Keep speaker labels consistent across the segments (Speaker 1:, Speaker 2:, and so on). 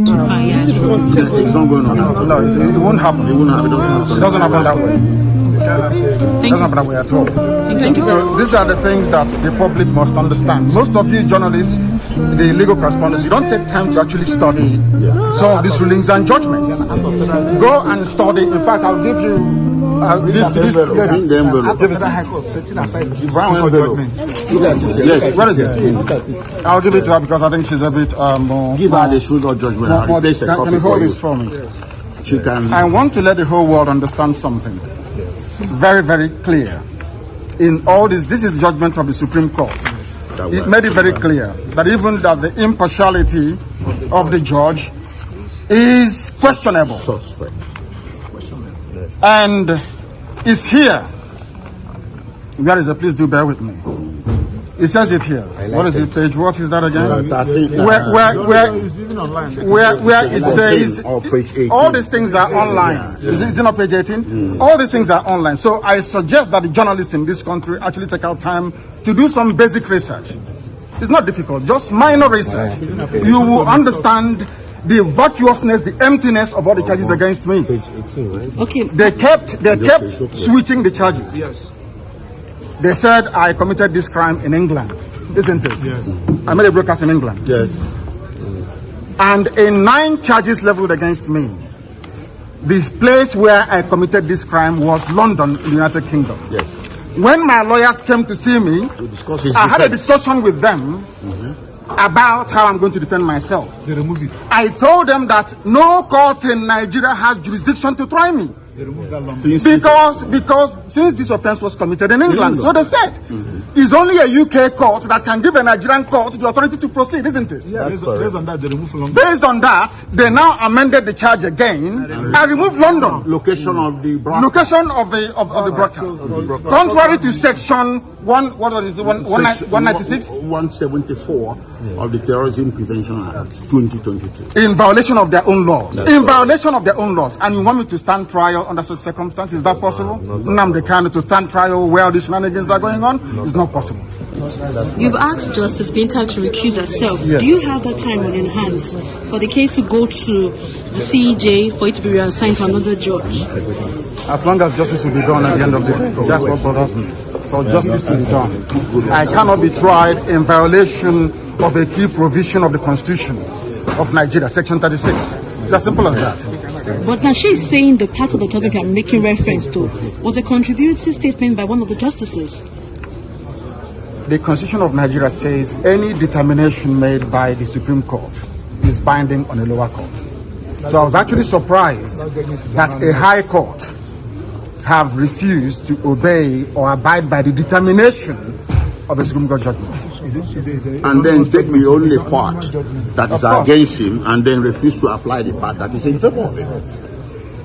Speaker 1: It's not going on. No, it won't happen. It won't happen. It doesn't happen that way. It doesn't happen that way at all.
Speaker 2: Thank you.
Speaker 1: So these are the things that the public must understand. Most of you journalists, the legal correspondents, you don't take time to actually study some of these rulings and judgments. Go and study. In fact, I'll give you this envelope. Give it to the brown envelope. Yes, where is it? I'll give it to her because I think she's a bit more.
Speaker 3: Give her the shoulder judgment.
Speaker 1: Can you hold this for me?
Speaker 3: She can.
Speaker 1: I want to let the whole world understand something very, very clear. In all this is the judgment of the Supreme Court. It made it very clear that even that the impartiality of the judge is questionable. And it's here. Where is it? Please do bear with me. It says it here. What is it, page? What is that again? Where it says all these things are online. Is it on page 18? All these things are online. So I suggest that the journalists in this country actually take out time to do some basic research. It's not difficult, just minor research. You will understand the vacuousness, the emptiness of all the charges against me.
Speaker 2: Okay.
Speaker 1: They kept switching the charges.
Speaker 4: Yes.
Speaker 1: They said I committed this crime in England, isn't it?
Speaker 4: Yes.
Speaker 1: I made a broadcast in England.
Speaker 3: Yes.
Speaker 1: And in 9 charges leveled against me, this place where I committed this crime was London, in the United Kingdom.
Speaker 3: Yes.
Speaker 1: When my lawyers came to see me, I had a discussion with them about how I'm going to defend myself.
Speaker 4: They removed it.
Speaker 1: I told them that no court in Nigeria has jurisdiction to try me.
Speaker 4: They removed that long.
Speaker 1: Because since this offense was committed in England, so they said, it's only a UK court that can give a Nigerian court the authority to proceed, isn't it?
Speaker 4: Yeah, based on that, they removed London.
Speaker 1: Based on that, they now amended the charge again and removed London.
Speaker 3: Location of the broadcast.
Speaker 1: Location of the broadcast. Contrary to section 196.
Speaker 3: 174 of the Terrorism Prevention Act 2022.
Speaker 1: In violation of their own laws. In violation of their own laws. And you want me to stand trial under such circumstances? Is that possible? Nnamdi Kanu to stand trial where all these shenanigans are going on? It's not possible.
Speaker 2: You've asked Justice Binta to recuse herself.
Speaker 1: Yes.
Speaker 2: Do you have that time on your hands for the case to go to the CEJ for it to be reassigned to another judge?
Speaker 1: As long as justice will be done at the end of the day. That's what bothers me. For justice to be done. I cannot be tried in violation of a key provision of the Constitution of Nigeria, Section 36. It's as simple as that.
Speaker 2: But now she's saying the part of the topic I'm making reference to was a contributory statement by one of the justices.
Speaker 1: The Constitution of Nigeria says any determination made by the Supreme Court is binding on a lower court. So I was actually surprised that a high court have refused to obey or abide by the determination of the Supreme Court judgment.
Speaker 3: And then take the only part that is against him and then refuse to apply the part that is in favor of him.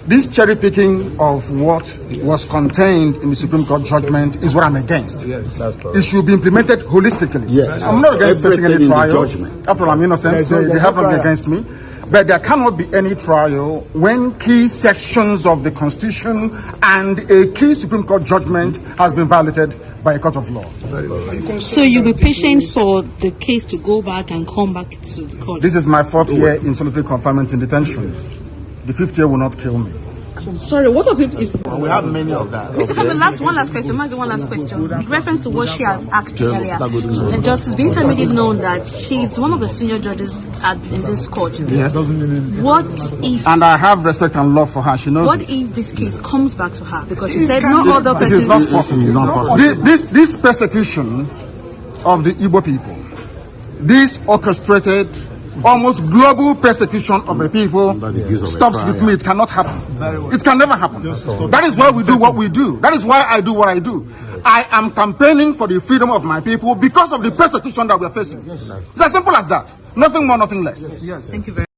Speaker 1: This cherry picking of what was contained in the Supreme Court judgment is what I'm against.
Speaker 4: Yes, that's correct.
Speaker 1: It should be implemented holistically.
Speaker 3: Yes.
Speaker 1: I'm not against facing any trial.
Speaker 3: Judgment.
Speaker 1: After all, I'm innocent, so they have not been against me. But there cannot be any trial when key sections of the Constitution and a key Supreme Court judgment has been violated by a court of law.
Speaker 2: So you'll be patient for the case to go back and come back to the court?
Speaker 1: This is my 4th year in solitary confinement in detention. The 5th year will not kill me.
Speaker 2: Sorry, what of it is...
Speaker 3: We have many of that.
Speaker 2: Mr. Kanu, one last question. One last question. With reference to what she has asked earlier, Justice Binta made it known that she's one of the senior judges in this court.
Speaker 1: Yes.
Speaker 2: What if...
Speaker 1: And I have respect and love for her. She knows.
Speaker 2: What if this case comes back to her? Because she said no other person...
Speaker 1: It is not possible. It's not possible. This persecution of the Igbo people, this orchestrated, almost global persecution of the people stops with me. It cannot happen. It can never happen. That is why we do what we do. That is why I do what I do. I am campaigning for the freedom of my people because of the persecution that we are facing. It's as simple as that. Nothing more, nothing less.
Speaker 2: Thank you very much.